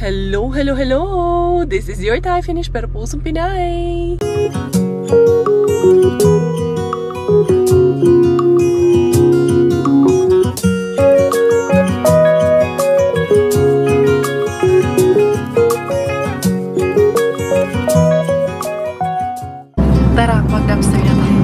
Hello, hello, hello! This is your Thai finish pero pusong Pinay! Tara, mag-dumpster na tayo.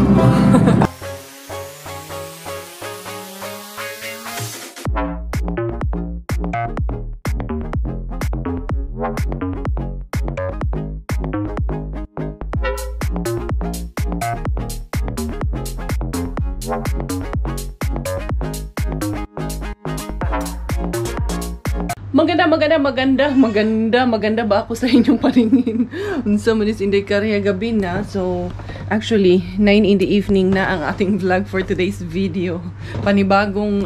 Maganda ba ako sa inyong paningin? Unsa man is Inday karya gabi na. So, actually, 9 in the evening na ang ating vlog for today's video. Panibagong,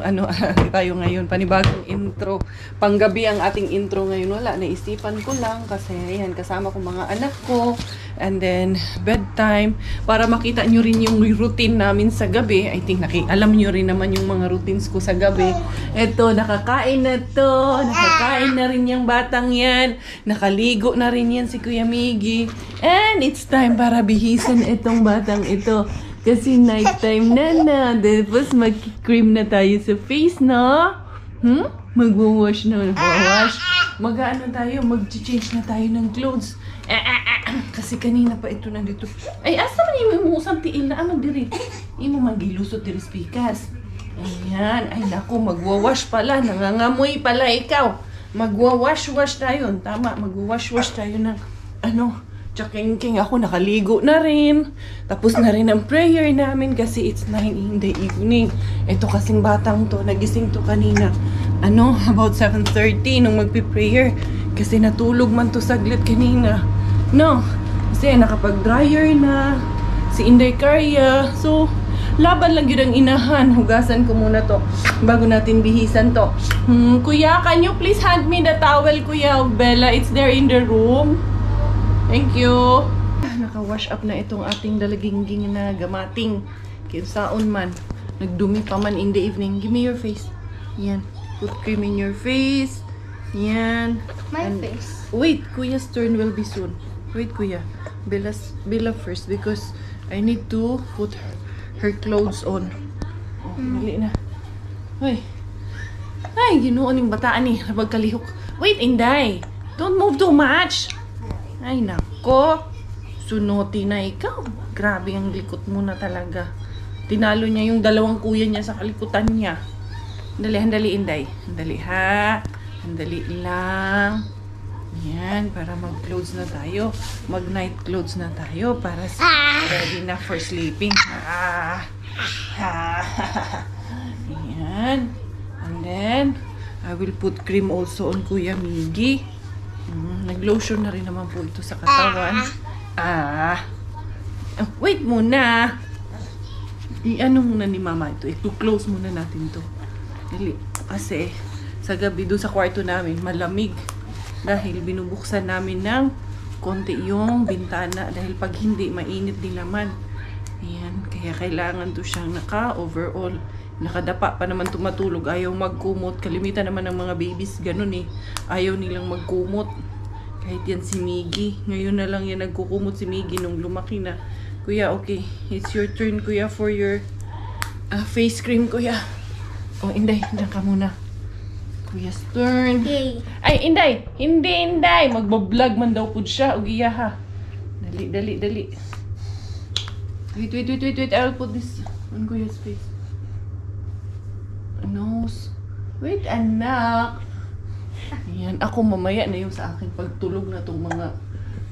tayo ngayon, panibagong intro. Panggabi ang ating intro ngayon. Wala, naisipan ko lang kasi, ayan, kasama ko mga anak ko. And then, bedtime. Para makita nyo rin yung routine namin sa gabi. I think, alam nyo rin naman yung mga routines ko sa gabi. Eto, nakakain na to. Nakakain na rin yung batang yan. Nakaligo na rin yan si Kuya Miggy. And it's time para bihisan itong batang ito. Kasi nighttime na. Tapos mag-cream na tayo sa face, no? Mag-wash na. Mag-wash. Mag-ano tayo? Mag-change na tayo ng clothes. Kasi kanina pa ito nandito. Ay, asa man yung usang tiil na aman diri. Imo magilusot diri spikas. Ayan. Ay, naku, magwawash pala. Nangangamoy pala ikaw. Magwawash-wash tayo. Tama, magwawash-wash tayo ng tsaking-king. Ako nakaligo na rin. Tapos na rin ang prayer namin kasi it's 9 in the evening. Ito kasing batang to, nagising to kanina. About 7:30 nung magpi-prayer. Kasi natulog man to saglit kanina. No, kasi nakapag-dryer na. Si Inday Karya. So, laban lang yun ang inahan. Hugasan ko muna to bago natin bihisan to. Kuya, can you please hand me the towel, Kuya Bella? It's there in the room. Thank you. Naka-wash up na itong ating dalagingging na gamating. Kinsaon man. Nagdumi pa man in the evening. Give me your face. Yan. Put cream in your face. Yan. My face. Wait, Kuya's turn will be soon. Wait, Kuya. Bella first because I need to put her clothes on. Oh, dali na. Hoy. Ay, ginoon yung bataan eh. Pagkalihok. Wait, Inday. Don't move too much. Ay, nako. Sunuti na ikaw. Grabe ang likot mo na talaga. Tinalo niya yung dalawang kuya niya sa kalikutan niya. Handali, Inday. Handali, ha? Handali lang. Yan, para mag-clothes na tayo. Mag-night clothes na tayo para ready na for sleeping. Yan. And then, I will put cream also on Kuya Miggy. Nag-lotion na rin naman po ito sa katawan. Wait muna. I-ano muna ni Mama ito. I-close muna natin to. Dali. Kasi, sa gabi doon sa kwarto namin, malamig. Dahil binubuksan namin ng konti yung bintana. Dahil pag hindi, mainit din naman. Ayan. Kaya kailangan to siyang naka-overall. Nakadapa pa naman tumatulog. Ayaw magkumot. Kalimitan naman ng mga babies. Ganun eh. Ayaw nilang magkumot. Kahit yan si Miggy. Ngayon na lang yan nagkukumot si Miggy nung lumaki na. Kuya, okay. It's your turn, Kuya, for your face cream, Kuya. Oh, Inday. Diyan ka muna. Kuya's turn. Yay. Ay, Inday! Hindi, Inday! Magbablog man daw po siya. Ugiya, ha? Dali. Wait. I'll put this on Kuya's face. Nose. Wait, anak. Ayan. Ako mamaya na yung sa akin pagtulog na tong mga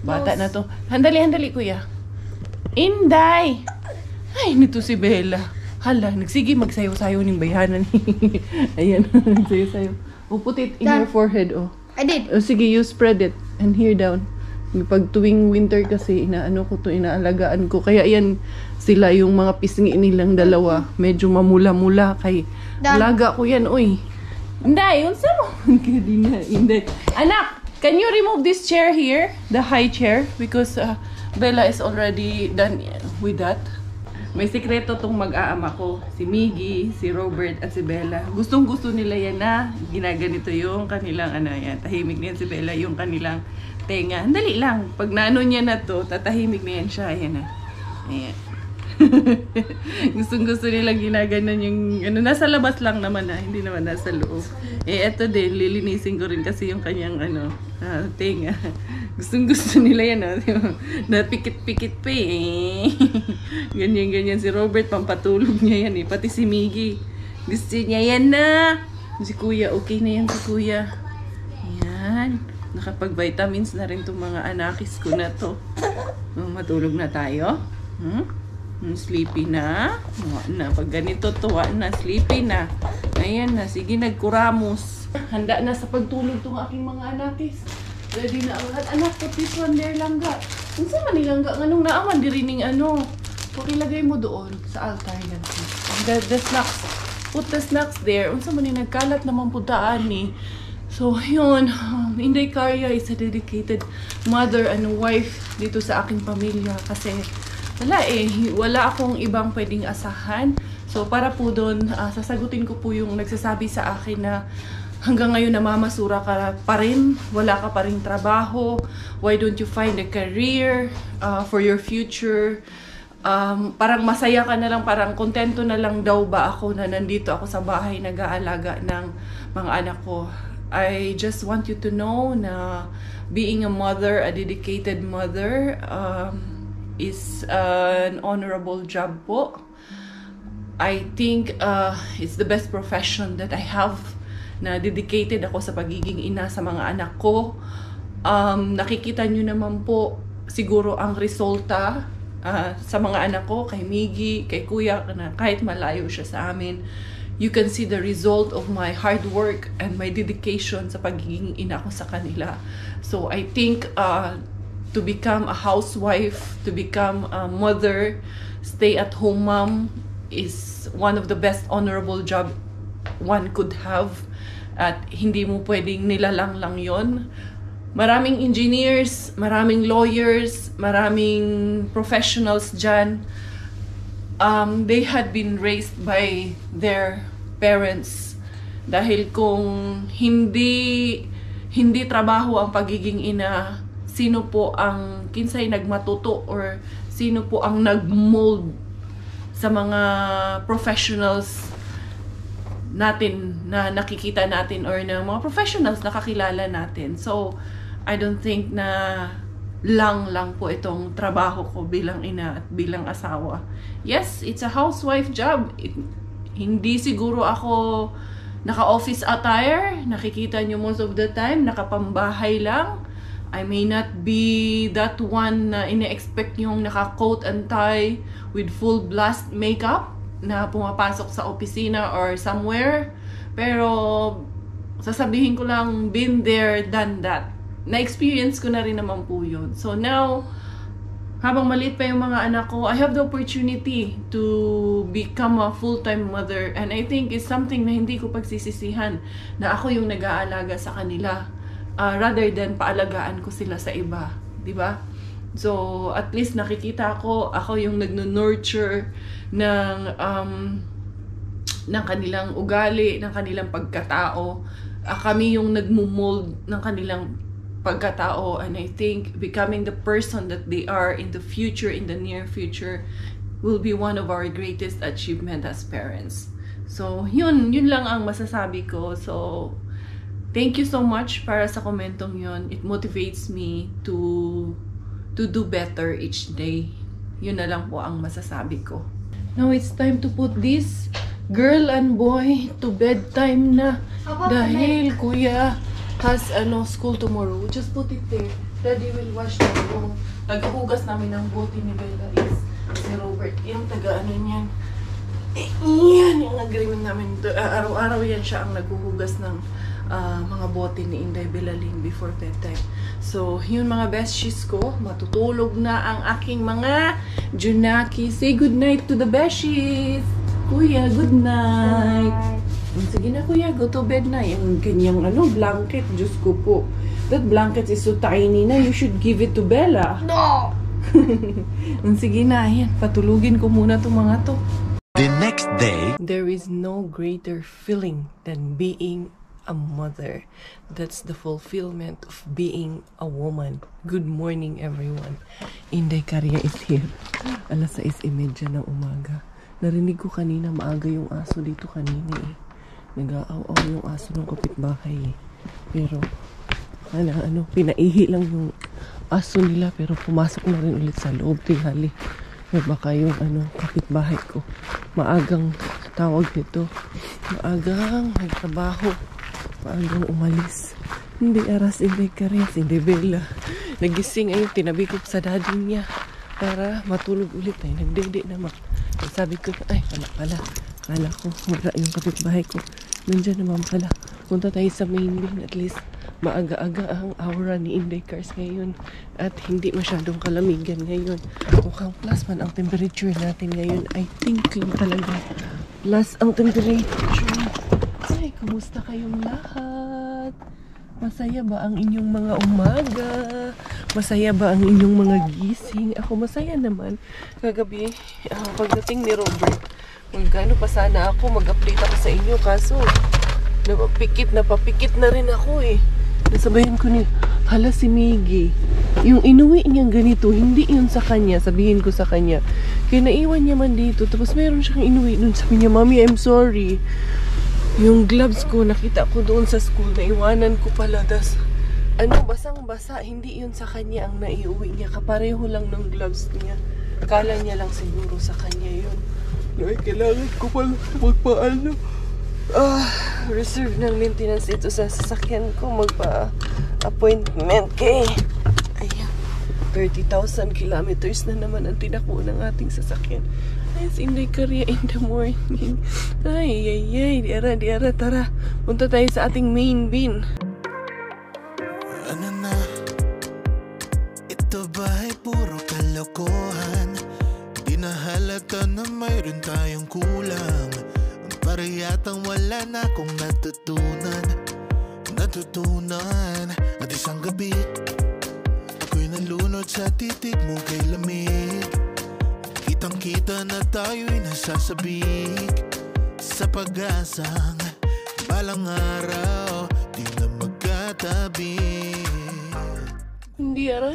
bata na to. Handali, Kuya. Inday! Ay, nito si Bella. Hala, nagsige magsayo-sayo ng bayanan. Ayan, nagsayo-sayo. Oh, put it in your forehead, oh. I did. Oh, sige, you spread it. And here down. Pag tuwing winter kasi, inaalagaan ko. Kaya yan, sila yung mga pisngi nilang dalawa. Medyo mamula-mula kay alaga ko yan, oy. Inday, unsa mo? Inday. Anak, can you remove this chair here? The high chair? Because Bella is already done with that. May sikreto tong mag-aama ko. Si Miggy, si Robert, at si Bella. Gustong-gusto nila yan na ginaganito yung kanilang ano yan. Tahimik na yan si Bella, yung kanilang tenga. Dali lang. Pag naano niya na to, tatahimik na yan siya. Ayan na. Ayan. Gustong-gusto nilang ginaganon yung ano, nasa labas lang naman na, hindi naman nasa loob. Eto din, lilinisin ko rin kasi yung kanyang ano, tenga. Gustong-gusto nila yan, na pikit-pikit pa eh. Ganyan-ganyan si Robert, pampatulog niya yan eh. Pati si Miggy, gusto niya yan na. Si Kuya, okay na yan si Kuya. Ayan, nakapag-vitamins na rin itong mga anakis ko na to. Matulog na tayo. Sleepy na. Pag ganito tuwa na, sleepy na. Ayan na, sige nagkuramos. Handa na sa pagtulog itong aking mga anakis. Ready na ang lahat. Anak, put this one there langga. Kung saan manilangga, anong naaman, dirining ano. Pakilagay mo doon sa altar yan. The snacks. Put the snacks there. Kung saan nagkalat naman putaan ni. So, yun. Inday Carya is a dedicated mother and wife dito sa aking pamilya. Kasi, wala akong ibang pwedeng asahan. So, para po doon, sasagutin ko po yung nagsasabi sa akin na hanggang ngayon namamasura ka pa rin, wala ka pa rin trabaho, why don't you find a career for your future? Parang masaya ka na lang, parang kontento na lang daw ba ako na nandito ako sa bahay nag-aalaga ng mga anak ko. I just want you to know na being a mother, a dedicated mother, is an honorable job po. I think it's the best profession that I have, na dedicated ako sa pagiging ina sa mga anak ko. Nakikita nyo naman po siguro ang resulta sa mga anak ko, kay Miggy, kay Kuya, na kahit malayo siya sa amin, you can see the result of my hard work and my dedication sa pagiging ina ko sa kanila. So I think to become a housewife, to become a mother, stay-at-home mom is one of the best honorable job one could have. At hindi mo pwedeng nilalang lang yon. Maraming engineers, maraming lawyers, maraming professionals dyan. They had been raised by their parents. Dahil kung hindi trabaho ang pagiging ina, sino po ang kinsay nagmatuto or sino po ang nagmold sa mga professionals natin na nakikita natin or ng mga professionals na kakilala natin. So, I don't think na lang po itong trabaho ko bilang ina at bilang asawa. Yes, it's a housewife job. Hindi siguro ako naka-office attire. Nakikita nyo most of the time, nakapambahay lang. I may not be that one na ina-expect yung naka-coat and tie with full blast makeup na pumapasok sa opisina or somewhere. Pero sasabihin ko lang, been there, done that. Na-experience ko na rin naman po yun. So now, habang maliit pa yung mga anak ko, I have the opportunity to become a full-time mother. And I think it's something na hindi ko pagsisisihan na ako yung nag-aalaga sa kanila. Rather than paalagaan ko sila sa iba, di ba? So, at least nakikita ako yung nagno-nurture ng kanilang ugali, ng kanilang pagkatao. Kami yung nagmumold ng kanilang pagkatao, and I think becoming the person that they are in the future, in the near future, will be one of our greatest achievement as parents. So, yun lang ang masasabi ko. So, thank you so much para sa komentong yun. It motivates me to do better each day. Yun na lang po ang masasabi ko. Now it's time to put this girl and boy to bedtime na. Dahil Kuya has school tomorrow. Just put it there. Daddy will wash the room. Naghuhugas namin ng bote ni Bella is si Robert. Yung taga-ano niyan. Yan yung agreement namin. Araw-araw yan siya ang naghuhugas ng mga bote ni Inday Belaling before bedtime. So, yun mga besties ko. Matutulog na ang aking mga Junaki. Say good night to the besties! Kuya, good night! Sige na Kuya, go to bed na. Yung ganyang blanket, Diyos ko po. That blanket is so tiny na. You should give it to Bella. No! Sige na, ayan. Patulugin ko muna itong mga to. The next day, there is no greater feeling than being a mother. That's the fulfillment of being a woman. Good morning, everyone. Inday Karya is here. Alas 6:30 ng umaga. Narinig ko kanina maaga yung aso dito kanina eh. Nag-aaw-aw yung aso ng kapitbahay eh. Pero, pinaihi lang yung aso nila pero pumasok na rin ulit sa loob tingali. Baka yung kapitbahay ko. Maagang tawag nito. Maagang nagtrabaho. Maagang umalis. Hindi aras, hindi kares, hindi bela. Nagising ayun, tinabi ko sa daddy niya para matulog ulit ay nagdede naman. Sabi ko, ay pala. Kala ko, wala yung kapitbahay ko. Nandiyan naman pala. Punta tayo sa main bin, at least maaga-aga ang aura ni Inday Cars ngayon. At hindi masyadong kalamigan ngayon. Mukhang plus man ang temperature natin ngayon. I think lang talaga. Plus ang temperature. Ay, kumusta kayong lahat? Masaya ba ang inyong mga umaga? Masaya ba ang inyong mga gising? Ako masaya naman. Kagabi, pagdating ni Robert, magkano pa sana ako, mag-update ako sa inyo. Kaso, napapikit na rin ako eh. Nasabayan ko ni, hala si Miggy. Yung inuwi niyang ganito, hindi yun sa kanya. Sabihin ko sa kanya. Kaya naiwan niya man dito. Tapos mayroon siyang inuwi nun. Sabi niya, Mommy, I'm sorry. Yung gloves ko, nakita ko doon sa school, naiwanan ko pala. Das, basang-basa, hindi yun sa kanya ang naiuwi niya. Kapareho lang ng gloves niya. Kala niya lang siguro sa kanya yun. Ay, kailangan ko pala magpaano. Reserve ng maintenance ito sa sasakyan ko. Magpa-appointment kay 30,000 kilometers na naman ang tinako ng ating sasakyan. Ay, Inday Karya in the morning. Ay, diara, tara. Punta tayo sa ating main bin. ano na? Ito ba ay puro kalokohan? Di na halata na mayroon tayong kulang. Para yatang wala na akong natutunan. At isang gabi, ako'y nalunod sa titig mo kay lamig. Kitang-kita na tayo'y nasasabik sa pag-asang balang araw di na magkatabi. Di ara,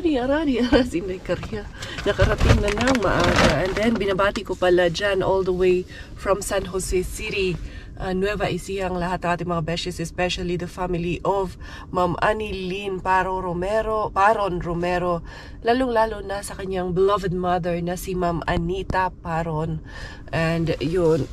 si Inday Karya. Nakarating na ng maaga. And then, binabati ko pala dyan all the way from San Jose City, Nueva Ecija, ang lahat ng ating mga beshes, especially the family of Ma'am Anilyn Paron Romero, lalong-lalo na sa kanyang beloved mother na si Ma'am Anita Paron. And yun,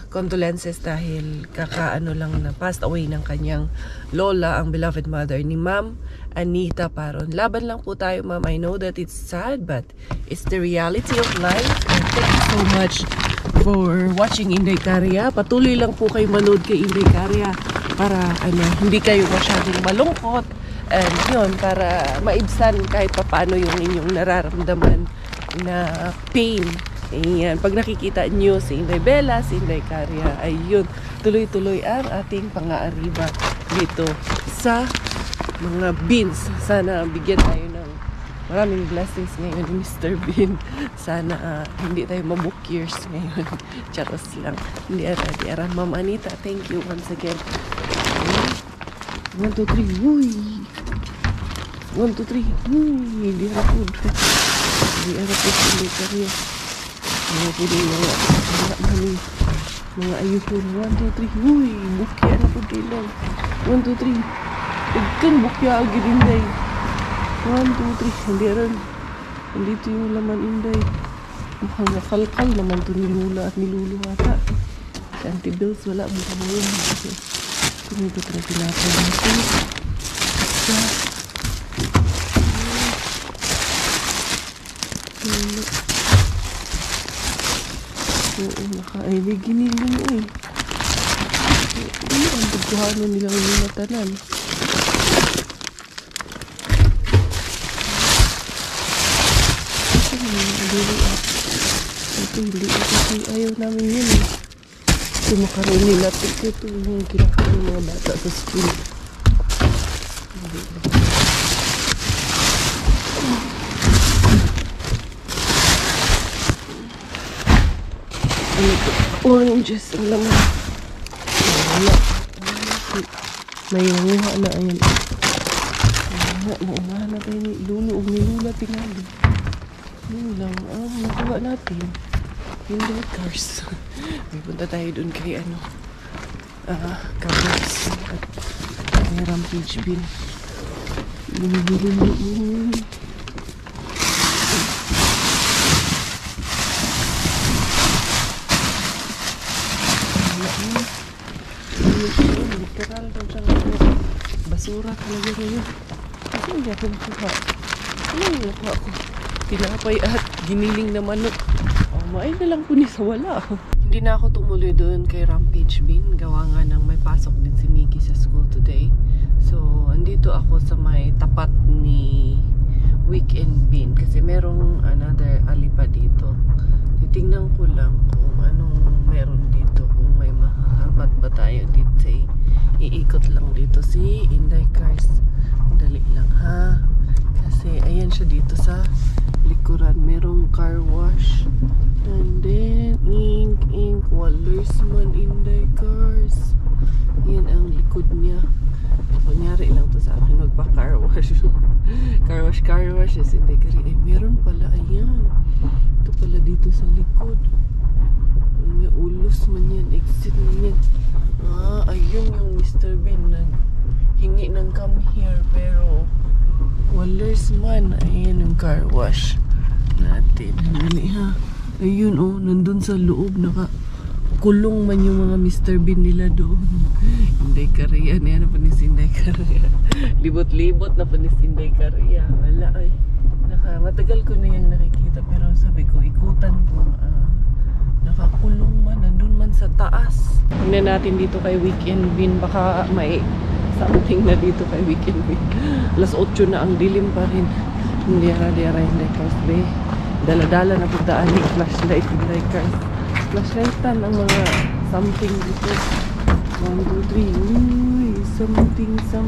condolences dahil kakaano lang na passed away ng kanyang lola, ang beloved mother ni Ma'am Anita Paron. Laban lang po tayo, Ma'am. I know that it's sad, but it's the reality of life. And thank you so much for watching Inday Karya. Patuloy lang po kayo manood kay Inday Karya para hindi kayo masyadong malungkot. And yun, para maibsan kahit paano yung inyong nararamdaman na pain. Ayan, pag nakikita nyo si Inday Bella, si Inday Karya, ayun, tuloy-tuloy ang ating pang-aariba dito sa mga beans. Sana bigyan tayo ng maraming blessings ngayon ni Mr. Bean. Sana hindi tayo mabook years ngayon. Charos lang. Di ara. Ma'am Anita, thank you once again. 1, 2, 3. Uy! 1, 2, 3. Uy! Di ara po. Hindi Karya. Mga po din mga ayupon. 1, 2, 3. Uy! Bukya na po din. 1, 2, 3. Igkan bukya agi Inday. 1, 2, 3. Hindi rin. Nandito yung laman Inday. Mukhang nakalkal naman ito ni Lula at ni Lulu ata. Si Auntie Bills wala mong kamuhin. Tumito na tinapay natin. Oo, nakaibig ginilo mo eh. Ano ang pagkuhanan nilang yung matanan? Hindi kasi ayaw namin yun eh. Ito makaroni natin ito yung kinakain ng mga bata sa school. oranges. Ang laman. Wala. May nanguha na. Ayan. Maunahan na tayo ni Lulu. Nilula tingali. Yun lang. Nakuha natin. Hindi cars. May punta tayo dun kay covers. At may Rampage bin. Literal daw siya ngayon. Basura talaga ngayon. Kasi hindi ako nakuha. Ano yung nakuha ko? Tinapay at giniling na manok. Maay na lang po ni sa wala. Hindi na ako tumuloy doon kay Rampage bin. Gawa nga ng may pasok din si Mickey sa school today. So, andito ako sa may tapat ni Weekend bin. Kasi merong another alley pa dito. Titingnan ko lang kung anong meron dito. Kung may mahahabat ba tayo dito. Iikot lang dito si Inday Cars. Dali lang ha. Kasi ayan siya dito sa likuran. Merong car wash. And then, ink, Wallersman Inday Cars. Yan ang likod niya. Kunyari lang to sa akin, magpa-car wash. car wash is Inday Cars. Eh, meron pala, ayan. Ito pala dito sa likod. May ulos man yan, exit man yan. Ayun yung Mr. Bean hingi ng come here, pero Wallersman. Ayan yung car wash natin. Dali ha. Ayun nandun sa loob, nakakulong man yung mga Mr. Bean nila doon. Inday Cars. Ano pa ni Inday Cars? Libot-libot na pa ni Inday Cars. Wala ay. Matagal ko na yung nakikita, pero sabi ko, ikutan ko. Nakakulong man, nandun man sa taas. Tingnan natin dito kay Weekend bin. Baka may something na dito kay Weekend bin. Alas 8 na, ang dilim pa rin. Hindi Inday Cars be. Dala-dala na pagdaan ni flashlight Inday Cars. Flashlightan ang mga something dito. 1, 2, 3. Uy, something. So,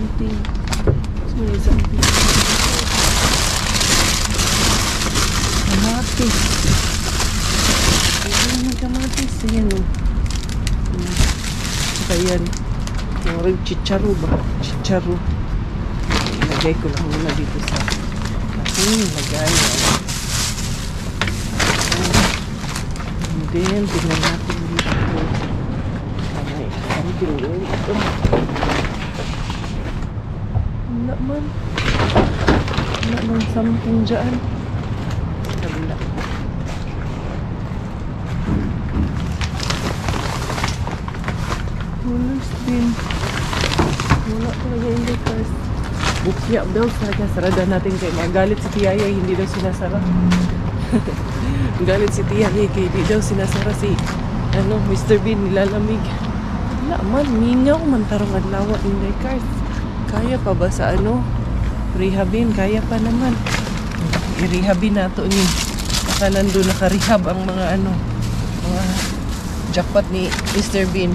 may something. Kamatis. Ayan yung kamatis. Ayan Ayan. Yung chicharo ba? Chicharo. Ilagay ko lang muna dito sa lagay. And then, tignan natin dito. Something doon ito. Wala man something dyan. Kabila. Waller's bin. Wala talaga Inday Cars. Bukya daw talaga. Sarada natin kay magalit si Tia Yay. Hindi daw sinasara. Galit si Tia Yay kay hindi daw sinasara si Mr. Bean nilalamig. Wala man. Mingaw man tarong adlawa Inday Cars. Kaya pa ba sa rehabin? Kaya pa naman. I-rehabin nato ni. Baka nandun naka-rehab ang mga mga jackpot ni Mr. Bean.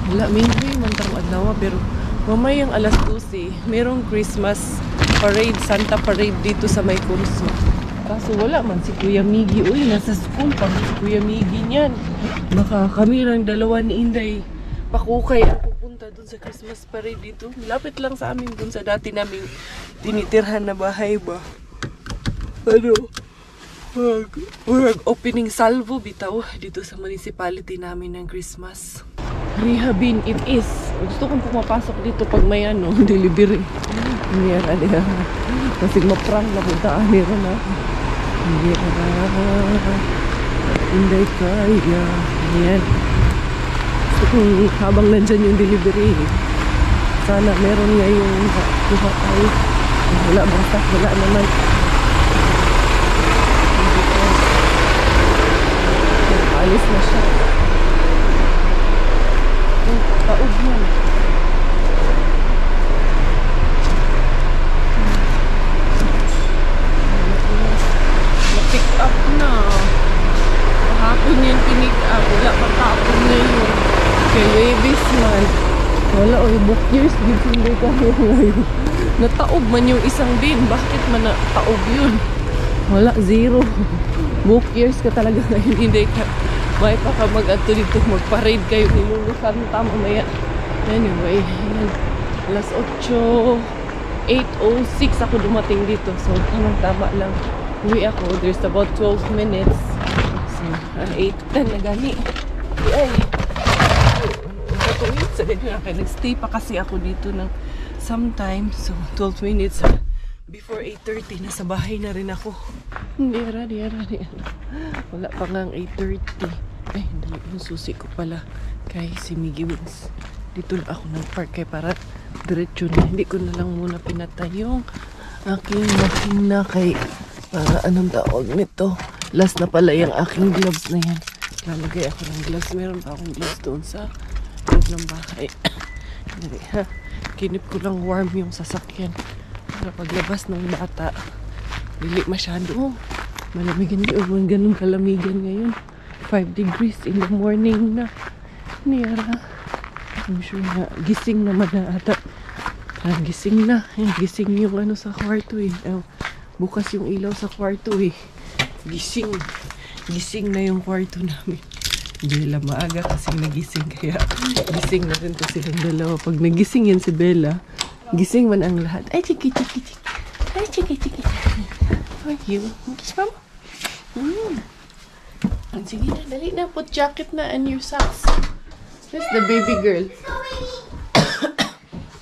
Wala, mingaw man tarong adlawa, pero mamayang alas 12, merong Christmas parade, Santa parade dito sa may Kurso. Kaso wala man si Kuya Miggy. Uy, nasa school pa si Kuya Miggy niyan. Baka kami lang dalawa ni Inday Pakukay ang pupunta dun sa Christmas parade dito. Lapit lang sa amin dun sa dati naming tinitirhan na bahay ba. Opening salvo bitaw dito sa municipality namin ng Christmas. Rehabin it is. Gusto kong pumapasok dito pag may delivery. Hindi kasi ma-prank na puntaan nila na. Inday kaya. Yan. Gusto kong habang nandyan yung delivery, sana meron nga yung kuha tayo. Wala basta, wala naman. Alis na siya. Taog yan. Na-pick up na. Kahapon yan pinick up. Wala patapon na yun. Kay Wavis man. Wala book years. Hindi ka ngayon. Nataog man yung isang bin. Bakit man nataog yun? Wala, zero. Book years ka talaga ngayon. Hindi ka. may pa ka mag-ato dito, magparade kayo, nilulusan tama maya. Anyway, ayan, alas 8:06 ako dumating dito, so tamang-tama lang. Uwi ako, there's about 12 minutes. So, 8:10 na gani. Ay! Katuwid sa ganyan na kayo. Nag-stay pa kasi ako dito ng sometime. So, 12 minutes. Before 8:30, nasa bahay na rin ako. Di ara. Wala pa nga ang 8:30. Ay, dali yung susi ko pala. Kay si Miggy Wings. Dito na ako nag-park kaya para diretso na. Hindi ko na lang muna pinatay yung aking makina kay para anong tawag nito. Last na pala yung aking gloves na yan. Lalagay ako ng gloves. Meron pa akong gloves doon sa loob ng bahay. Kinip ko lang warm yung sasakyan. Para paglabas ng bata, dili masyado. Malamigan yung ganun kalamigan ngayon. 5 degrees in the morning na. Niyara. I'm sure na gising naman na ata. Gising na. Gising yung ano sa kwarto eh. Bukas yung ilaw sa kwarto eh. Gising na yung kwarto namin. Bella maaga kasi nagising kaya gising na rin to silang dalawa. Pag nagising yan si Bella, gising man ang lahat. Ay, chiki. Ay, chiki. How are you? Kiss mama? Sige na, dali na. Put jacket na and your socks. That's the baby girl.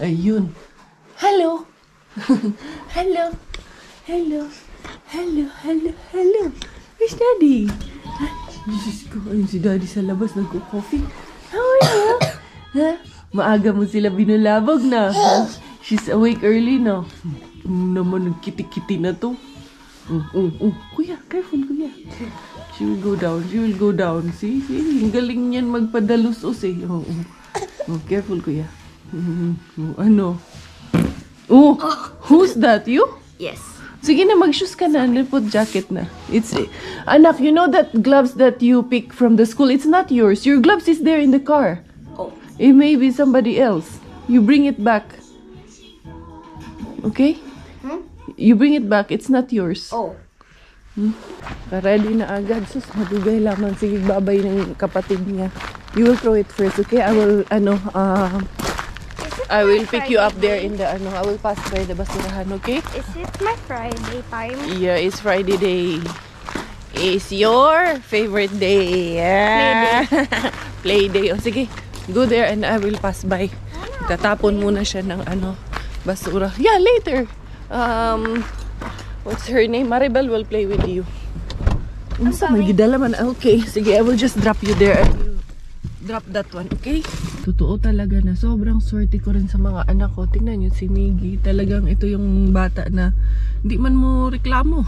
Ayun. Hello. Hello. Where's Daddy? Jesus ko, ayun si Daddy sa labas nagko-coffee. How are you? Ha? Maaga mo sila binulabog na. She's awake early na. Naman nagkiti-kiti na to. Kuya, careful kuya. She will go down. See? Ang galing niyan magpadalusos eh. Careful kuya. Ano? Who's that? You? Yes. Sige na, mag-shoes ka na. Put jacket na. Anak, you know that gloves that you pick from the school? It's not yours. Your gloves is there in the car. Oh. It may be somebody else. You bring it back. Okay? You bring it back. It's not yours. Oh. Ready na agad. Sus, madugay lamang. Sige, babay ng kapatid niya. You will throw it first, okay? I will pick you up there in the, I will pass by the basurahan, okay? Is it my Friday time? Yeah, it's Friday day. It's your favorite day. Yeah. Play day. O, sige. Go there and I will pass by. Tatapon muna siya ng, basura. Yeah, later. What's her name? Maribel will play with you. May gidala man. Okay, sige. I will just drop you there and you drop that one, okay? Totoo talaga na sobrang swerte ko rin sa mga anak ko. Tingnan nyo si Miggy. Talagang ito yung bata na hindi man mo reklamo.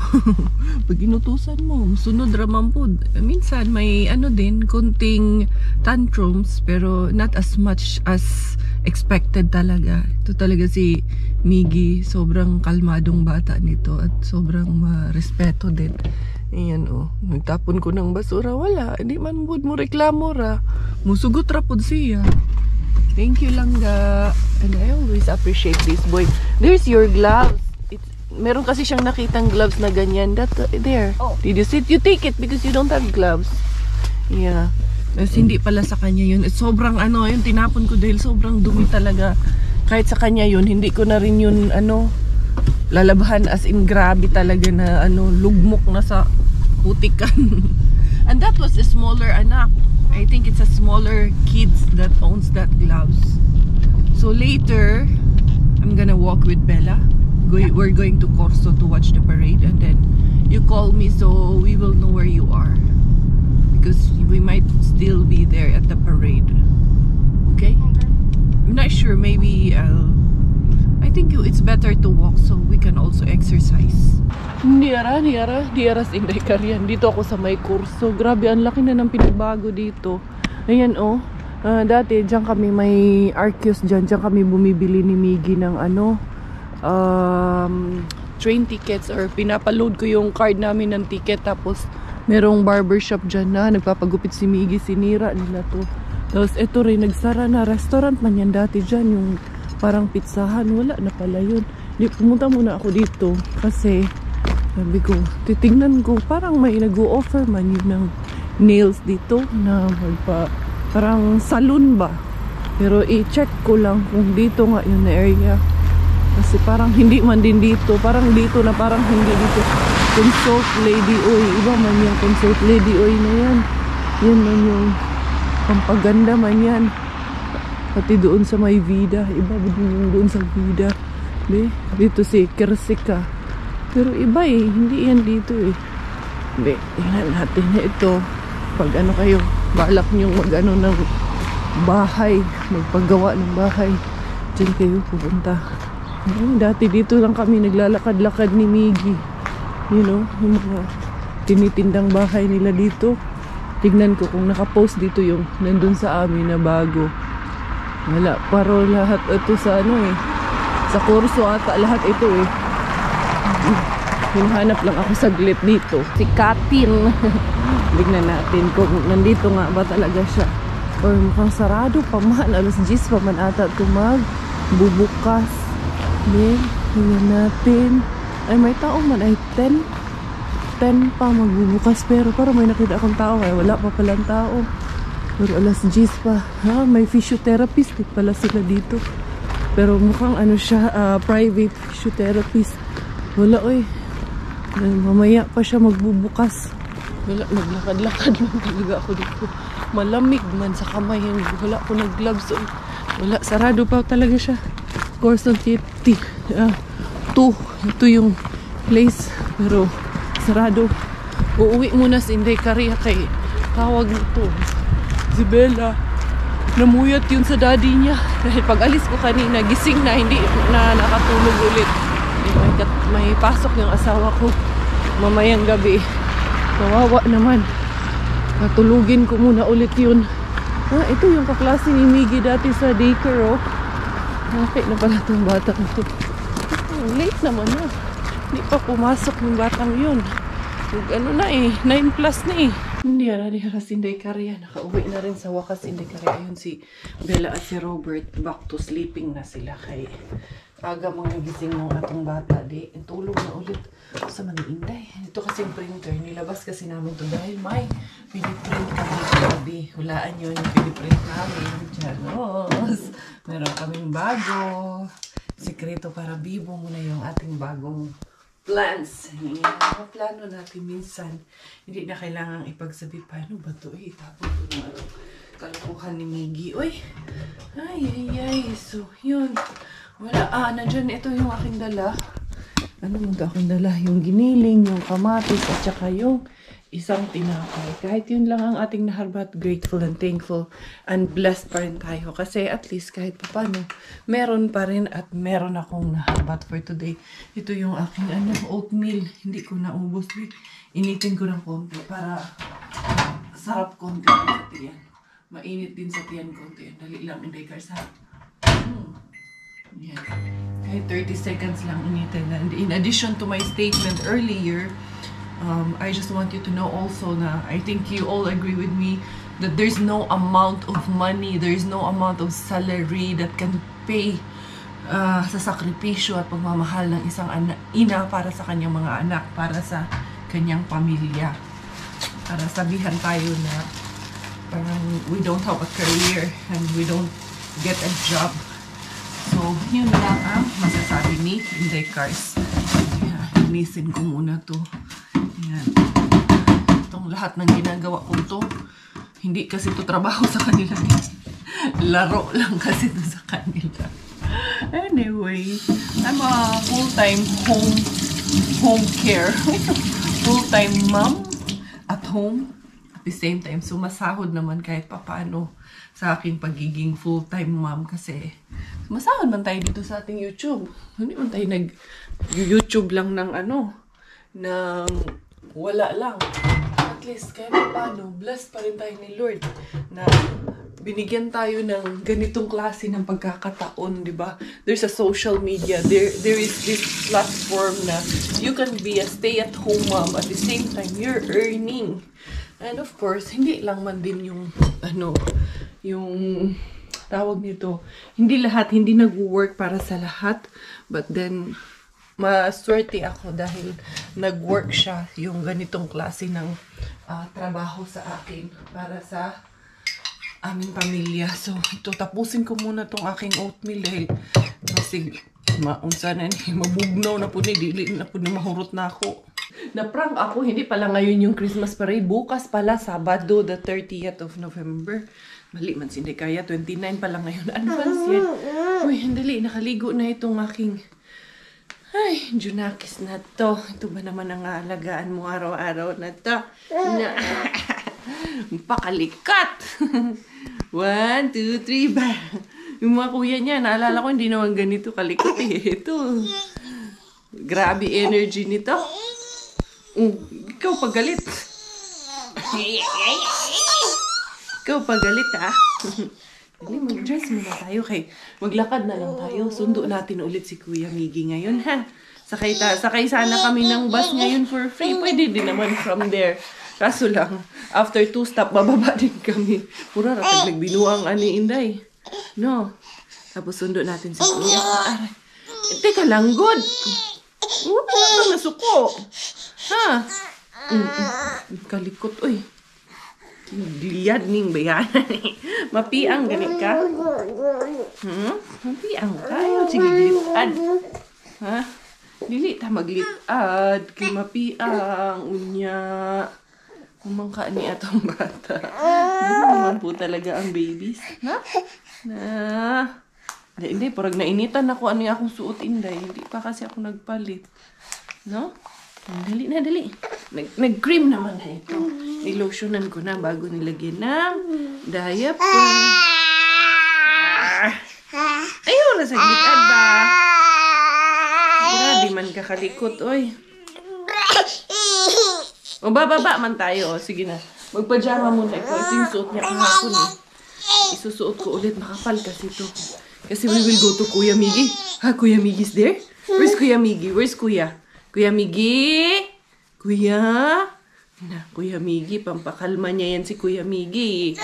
Pag inutusan mo, sunod ramang po. Minsan may din, konting tantrums, pero not as much as expected talaga. Ito talaga si Miggy. Sobrang kalmadong bata nito at sobrang respeto din. Ayan nagtapon ko ng basura, wala, hindi man bud mo reklamo ra, musugot ra pud siya. Thank you lang ga, and I always appreciate this boy. There's your gloves. Meron kasi siyang nakitang gloves na ganyan, that there. Oh. Did you see? You take it because you don't have gloves. Yeah. Mas hindi pala sa kanya yun. Sobrang yung tinapon ko dahil sobrang dumi talaga. Kahit sa kanya yun, hindi ko na rin yun lalabahan, as in grabe talaga na lugmok na sa putikan. And that was a smaller anak. I think it's a smaller kids that owns that gloves. So later I'm gonna walk with Bella. We're going to Corso to watch the parade, and then you call me so we will know where you are, because we might still be there at the parade. Okay? I'm not sure, maybe I think it's better to walk so we can also exercise. Diara Inday Karian. Dito ako sa may Corso. Grabe, ang laki na ng pinagbago dito. Ayan dati dyan kami may Arceus dyan kami bumibili ni Miggy ng train tickets, or pinapaload ko yung card namin ng ticket, tapos merong barbershop dyan na nagpapagupit si Miggy, sinira nila to. Tapos ito rin, nagsara na. Restaurant man yan dati dyan, yung parang pizzahan, wala na pala yun. Pumunta muna ako dito kasi sabi ko, titignan ko, parang may nag-o-offer man yun ng nails dito na parang salon ba. Pero i-check ko lang kung dito nga yung area. Kasi parang hindi man din dito. Parang dito na parang hindi dito. Consult Lady Oy. Iba man yung Consult Lady Oy na yan. Yan man yung pampaganda man yan. Pati doon sa may Vida. Iba din yung doon sa Vida. Dito si Kersika. Pero iba hindi yan dito tingnan natin ito. Pag ano kayo, balak nyong mag-ano ng bahay, magpagawa ng bahay, dyan kayo pupunta. Dati dito lang kami naglalakad-lakad ni Miggy. You know, yung mga tinitindang bahay nila dito. Tignan ko kung nakapost dito yung nandun sa amin na bago. Wala, paro lahat ito sa sa kurso ata lahat ito Hinahanap lang ako saglit dito. Si Katin. Tignan natin kung nandito nga ba talaga siya. Or mukhang sarado pa man. Alas 10 pa man ata ito magbubukas. Then, tingnan natin. Ay, may tao man. Ay, 10 pa magbubukas. Pero parang may nakita akong tao. Kaya wala pa palang tao. Pero alas 10 pa. May physiotherapist pala sila dito. Pero mukhang siya, private physiotherapist. Wala mamaya pa siya magbubukas. Wala, naglakad-lakad man talaga ako dito. Malamig man sa kamay. Wala ko nag-gloves. Wala, sarado pa talaga siya. Of course, ito yung place. Pero sarado. Uuwi muna si Inday Karia kay tawag nito si Bella. Namuyat yun sa daddy niya. Dahil pag alis ko kanina, gising na, hindi na nakatulog ulit. May pasok yung asawa ko mamayang gabi. Kawawa naman. Natulugin ko muna ulit yun. Ito yung kaklase ni Miggy dati sa daycare. Nakit na pala itong batang ito. Late naman Hindi pa pumasok yung batang yun. 9 plus na Hindi si Inday Karia. Nakauwi na rin sa wakas Inday Karia. Ayun si Bella at si Robert. Back to sleeping na sila. Kay aga mga gising ng atong bata. Tulog na ulit sa Inday. Ito kasing printer. Nilabas kasi namin ito dahil may piniprint kami gabi. Hulaan yun yung piniprint namin. Janos. Meron kaming bago. Sikreto para bibo muna yung ating bagong plans. Mga plano natin minsan. Hindi na kailangang ipagsabi paano ba ito itapon ito na kalukuhan ni Miggy. Ay. So, yun. Wala. Nandyan. Ito yung aking dala. Ano yung aking dala? Yung giniling, yung kamatis, at saka yung isang tinapay. Kahit yun lang ang ating naharbat, grateful and thankful and blessed pa rin tayo. Kasi at least kahit paano, meron pa rin at meron akong naharbat for today. Ito yung aking oatmeal. Hindi ko naubos. Initin ko ng konti para sarap konti sa tiyan. Mainit din sa tiyan konti. Dali lang, Inday Karsa. Yan. Kahit 30 seconds lang initin. And in addition to my statement earlier, I just want you to know also na I think you all agree with me that there's no amount of money, there's no amount of salary that can pay sa sakripisyo at pagmamahal ng isang ina para sa kanyang mga anak, para sa kanyang pamilya. Para sabihan tayo na parang we don't have a career and we don't get a job. So, yun lang ang masasabi ni Inday Cars. Listen ko muna to. Yan. Itong lahat ng ginagawa ko to, hindi kasi to trabaho sa kanila. Laro lang kasi to sa kanila. Anyway, I'm a full-time home care. Full-time mom at home at the same time. So, masahod naman kahit papaano sa aking pagiging full-time mom kasi masahod man tayo dito sa ating YouTube. Hindi man tayo nag-YouTube lang ng ng wala lang. At least kahit paano, blessed pa rin tayo ni Lord na binigyan tayo ng ganitong klase ng pagkakataon, di ba? There's a social media. There is this platform na you can be a stay-at-home mom at the same time you're earning. And of course, hindi lang man din yung yung tawag nito. Hindi lahat, hindi nag-work para sa lahat. But then, maswerte ako dahil nag-work siya yung ganitong klase ng trabaho sa akin para sa aming pamilya. So, ito, tapusin ko muna tong aking oatmeal dahil kasi maunsa na ni, mabugnaw na po ni, dili na po ni mahurot na ako. Na-prank ako, hindi pala ngayon yung Christmas parade. Bukas pala, Sabado, the 30th of November. Mali man, hindi kaya, 29 pala ngayon. Advance yan. Uy, handali, nakaligo na itong aking... Ay, Junakis na to. Ito ba naman ang aalagaan mo araw-araw na to? Na... Pakalikat! 1, 2, 3, ba? Yung mga kuya niya, naalala ko, hindi naman ganito kalikot eh. Ito. Grabe energy nito. Ikaw pagalit. Ikaw pagalit, ha? Hindi, mag-dress muna tayo kay maglakad na lang tayo. Sundo natin ulit si Kuya Miggy ngayon, ha? Sakay sana kami ng bus ngayon for free. Pwede din naman from there. Kaso lang, after 2 stop, bababa din kami. Pura ratag nagbinuang ani Inday. No? Tapos sundo natin si Kuya. Aray. Teka lang, good. Ano nasuko? Ha? Kalikot, uy. Liyad ning bayanan. Mapiang ganit ka? Mapiang ka? Sige, glitad. Ha? Dili ta maglitad. Kay mapiang. Unya. Umangka ni atong bata. Hindi naman po talaga ang babies. Na? Hindi, parang nainitan ako ano yung akong suot, Inday. Hindi pa kasi ako nagpalit. No? Dali na, dali. Nag-cream naman na ito. I-lotionan ko na bago nilagyan ng diaper. Ayun, nasaglit ba? Di man kakalikot, oy. O, baba man tayo. O, sige na. Magpajama muna ito. Ito yung suot niya kahapon eh. Isusuot ko ulit. Makapal kasi ito. Kasi we will go to Kuya Miggy. Ha, Kuya Miggy's there? Where's Kuya Miggy? Where's Kuya? Kuya Miggy? Kuya? Na, Kuya Miggy. Pampakalma niya yan si Kuya Miggy.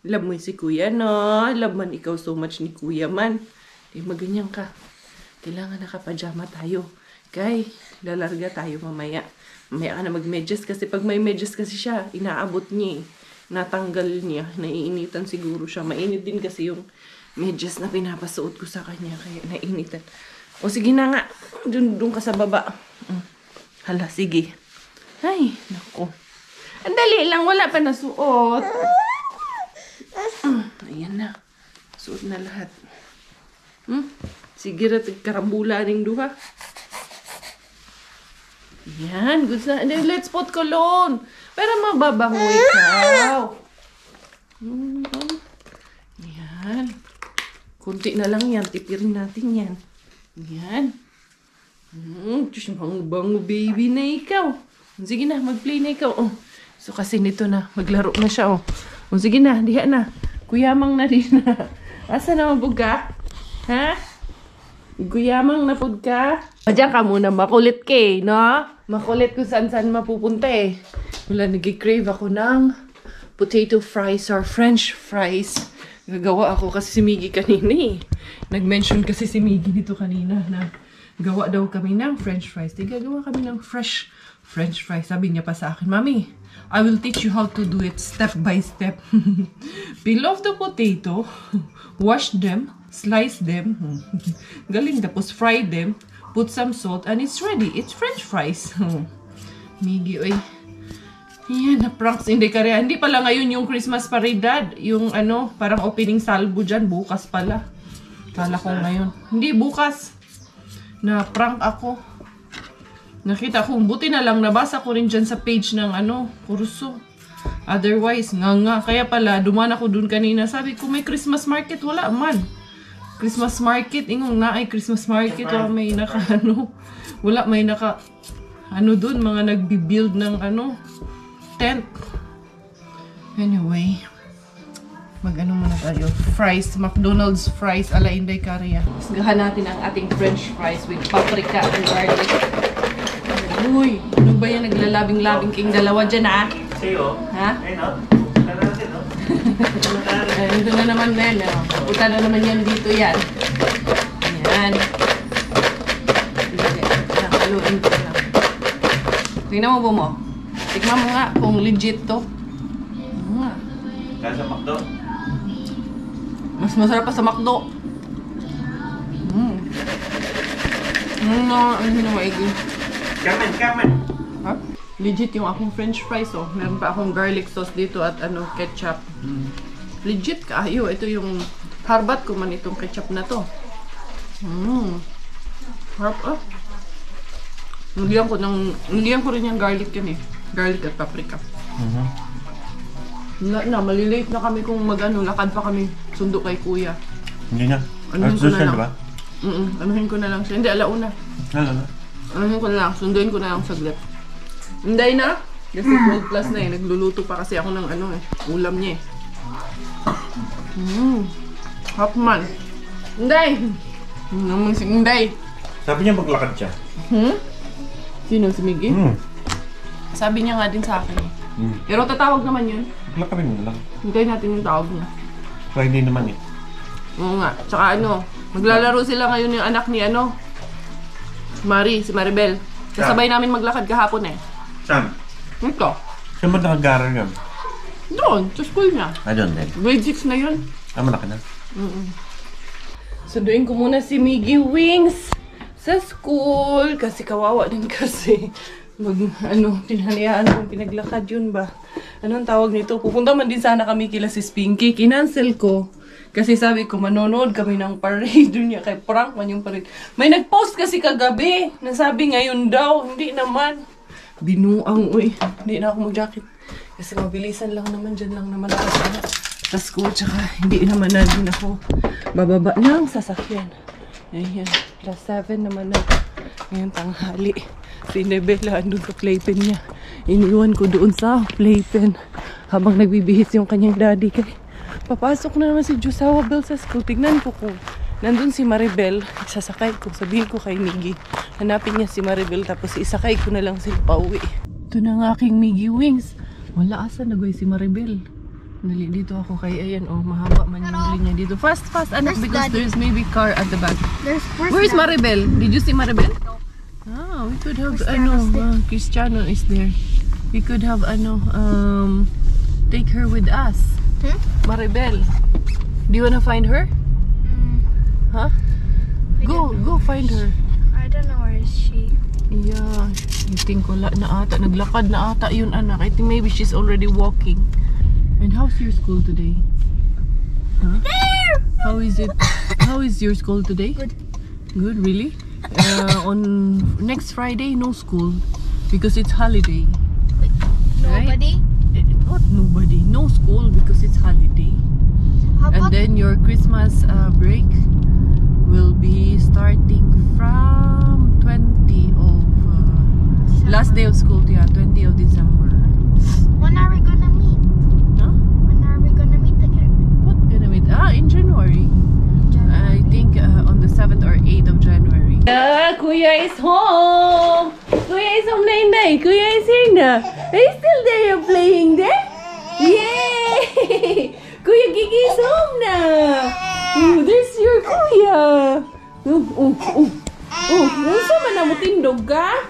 Love mo si Kuya, no? Love man ikaw so much ni Kuya man. Di maganyan ka. Kailangan nakapajama tayo. Kay, lalarga tayo mamaya. Mamaya ka na mag-medyas kasi pag may medyas kasi siya, inaabot niya eh. Natanggal niya. Naiinitan siguro siya. Mainit din kasi yung medyas na pinapasuot ko sa kanya. Kaya nainitan. O sige na nga. Doon ka sa baba. Hala, sige. Ay, naku. Ang dali lang. Wala pa nasuot. Ayan na. Suot na lahat. Sige rat, karambula ring duha. Yan, good na. And then, let's put cologne. Pero mababango ikaw. Yan. Kunti na lang yan. Tipirin natin yan. Yan. Diyos, bango baby na ikaw. Sige na, mag-play na ikaw. Oh. So, kasi nito na. Maglaro na siya. Oh. Sige na, diha na. Kuyamang na rin na. Asa na mabuga? Ha? Guyamang na pud ka. Diyan ka muna, makulit ka eh, no? Makulit kung saan mapupunta eh. Wala, nag-crave ako ng potato fries or french fries. Gagawa ako kasi si Miggy kanina eh. Nag-mention kasi si Miggy dito kanina na gawa daw kami ng french fries. Gagawa kami ng fresh french fries. Sabi niya pa sa akin, Mami, I will teach you how to do it step by step. Peel off the potato, wash them, slice them, galing, tapos fry them, put some salt, and it's ready. It's french fries. Miggy, oy. Yan, na-pranks. Hindi pala ngayon yung Christmas parade, Dad. Yung ano, parang opening salvo dyan. Bukas pala. Kala ko ngayon. Hindi, bukas. Na-prank ako. Nakita ko, buti na lang, nabasa ko rin dyan sa page ng ano, kurso. Otherwise, nga. Kaya pala, duman ako dun kanina. Sabi ko, may Christmas market. Wala man. Christmas market, ingong na ay Christmas market, wala may naka ano, wala may naka ano dun, mga nagbi-build ng ano, tent. Anyway, mag-ano muna tayo, fries, McDonald's fries ala Inday Caria. Gahan natin ang ating french fries with paprika and garlic. Uy, ano ba yan, naglalabing-labing king dalawa dyan ha? Sa'yo? Ha? Ayun o, natin o. Ito na naman din. Punta na naman yan dito yan. Ayan. haluin ko lang. Tingnan mo ba mo? Tikman mo nga kung legit to. Kaya sa McDo. Mas masarap pa sa McDo. Ano na maigi. Kamen! Ha? Legit yung akong french fries, oh. Meron pa akong garlic sauce dito at ketchup. Legit kaayo. Ito yung harbat ko man itong ketchup na to. Harap, ah. Niliyan ko rin yung garlic yan eh. Garlic at paprika. Malilate na kami kung lakad pa kami sundo kay kuya. Hindi na. Anuhin ko na lang. Diba? Anuhin ko na lang siya. Hindi, alauna. Anuhin ko na lang. Sunduin ko na lang saglit. Hindi na. Kasi 12 plus na eh. Nagluluto pa kasi ako ng ulam niya eh. Hapman. Hindi. Naman si Inday. Sabi niya maglakad siya. Sino? Si Miggy? Sabi niya nga din sa akin eh. Pero tatawag naman yun. Maglakad mo lang. Hintayin natin yung tawag niya. Friday naman eh. Oo nga. Tsaka maglalaro sila ngayon yung anak ni si Maribel. Kasabay namin maglakad kahapon eh. Saan? Ito. Saan ba nakag-aaral yun? Doon, sa school niya. Doon din. Grade 6 na yun. Malaki na. Sunduin ko muna si Miggy Wings sa school. Kasi kawawa din kasi. Tinanayaan kong pinaglakad yun ba? Anong tawag nito? Pupunta man din sana kami kila si Spinky. Kinancel ko. Kasi sabi ko, manonood kami ng parade. Doon niya kay prank man yung parade. May nag-post kasi kagabi. Nasabi ngayon daw. Hindi naman. Binuang, uy. Hindi na ako mag-jacket. Kasi mabilisan lang naman. Dyan lang naman ako sa school. Tsaka hindi naman na din ako bababa ng sasakyan. Ayan. Plus 7 naman na. Ngayon tanghali. Si Nebela andun sa playpen niya. Iniwan ko doon sa playpen. Habang nagbibihis yung kanyang daddy. Kaya papasok na naman si Josawa Bell sa school. Tignan ko kung nandun si Maribel. Sasakay ko. Sabihin ko kay Miggy. Hanapin niya si Maribel. Tapos isakay ko na lang sila pauwi. Ito na nga aking Miggy Wings. Wala asa nagawin si Maribel. Dali dito ako kay ayan. Mahaba man yung linya dito. Fast, anak. Because there's maybe car at the back. Where's Maribel? Did you see Maribel? Ah, we could have Cristiano is there. We could have take her with us. Maribel. Do you wanna find her? Huh? Go find her. I don't know where is she. Yeah, I think wala na ata. Naglakad na ata yun anak. I think maybe she's already walking. And how's your school today? Huh? How is it? How is your school today? Good, really? On next Friday, no school because it's holiday. Nobody? Right? Not nobody. No school because it's holiday. And then your Christmas break will be starting from 20 of last day of school. Yeah, 20 of December. When are we gonna meet? Huh? When are we gonna meet again? What gonna meet? In January. I think on the 7th or 8th of January. Kuya is home! Kuya is home na Inday! Kuya is here na! Are you still there? You're playing there? Yay! Kuya Gigi is home na! There's your kuya! Nasa man na mo tindog ka?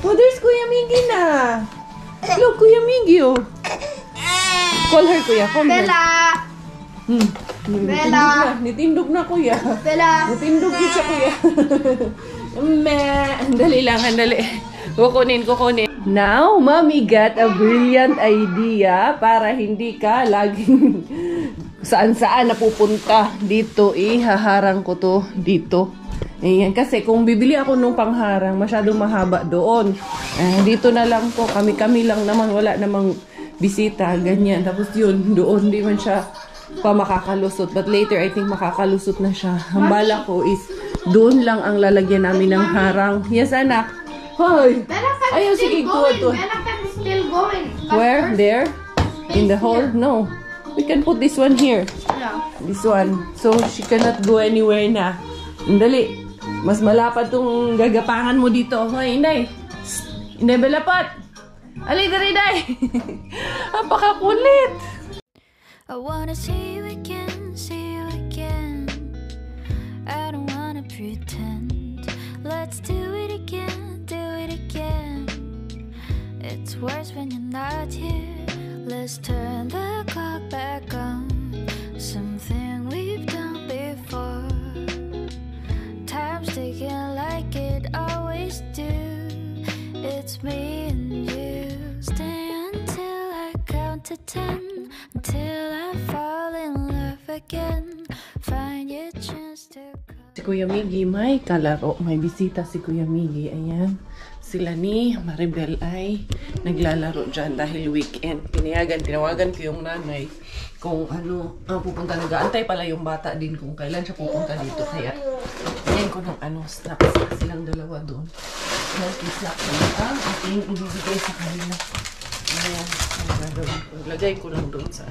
There's Kuya Miggy na! Look, Kuya Miggy oh! Call her kuya, call her. Bella! Bella! Nitindog na kuya. Bella! Nitindog din siya kuya. Dali lang, dali. Kukunin. Now, Mommy got a brilliant idea para hindi ka laging saan-saan napupunta. Dito, haharang ko to dito. Ayan, kasi kung bibili ako nung pangharang, masyadong mahaba doon. Dito na lang po, kami lang naman, wala namang bisita, ganyan. Tapos yun, doon, di man siya pa makakalusot. But later, I think makakalusot na siya. Ang bala ko is, doon lang ang lalagyan namin ng harang. Yes, anak? Hoy! Ayaw, sige, to. Bella can still go in. Where? There? In the hall? No. We can put this one here. Yeah. This one. So, she cannot go anywhere na. Dali. Mas malapad tong gagapangan mo dito. Hoy, Inday. Inday, Belapot. Ali, dari, Inday. Napakakulit. I wanna see you again, see you again. I don't wanna pretend. Let's do it again, do gets worse when you're not here. Let's turn the clock back on. Something we've done before. Time's ticking like it always do. It's me and you. Stay until I count to 10. Until I fall in love again. Find your chance to call. Si Kuya Miggy may kalaro. May bisita si Kuya Miggy. Ayan. Sila ni Maribel ay naglalaro dyan dahil weekend. Tinawagan ko yung nanay kung ano, pupunta. Nag-aantay pala yung bata din kung kailan siya pupunta dito. Kaya, yan ko ng snacks na silang dalawa doon. Healthy snacks na ang ating ibibigay sa kanila. Ayan. Lagay ko lang doon sa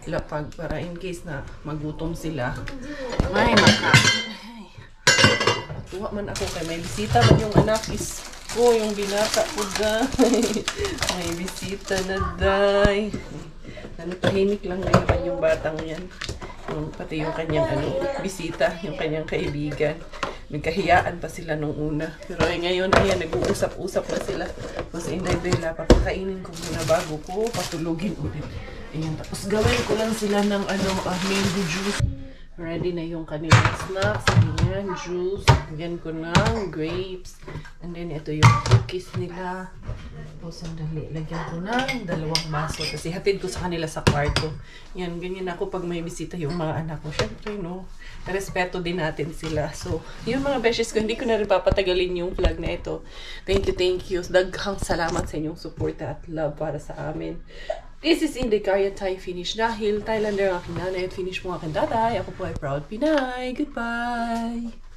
lapag para in case na magutom sila. May makain. Tuwa man ako kay may bisita man yung anak is ko, yung binata ko guys. May bisita na day. Tahimik lang ngayon yung batang yan. Pati yung kanyang bisita, yung kanyang kaibigan. Nagkahiyaan pa sila nung una. Pero ngayon, ayan, nag-uusap-usap na sila. Tapos inday-day papakainin ko muna bago ko patulogin ulit. Ayan, tapos gawin ko lang sila ng mango juice. Ready na yung kanilang snacks. Ayan, juice. Lagyan ko ng grapes. And then, ito yung cookies nila. Tapos, sandali. Lagyan ko ng 2 baso. Kasi hatid ko sa kanila sa kwarto. Yan, ganyan ako pag may bisita yung mga anak ko. Siyempre, no? Respeto din natin sila. So, yung mga beshes ko, hindi ko na rin papatagalin yung vlog na ito. Thank you. Daghang salamat sa inyong support at love para sa amin. This is Indagaria Thai Finish dahil Thailander ang aking nanay at finish mo aking tatay. Ako po ay proud Pinay. Goodbye!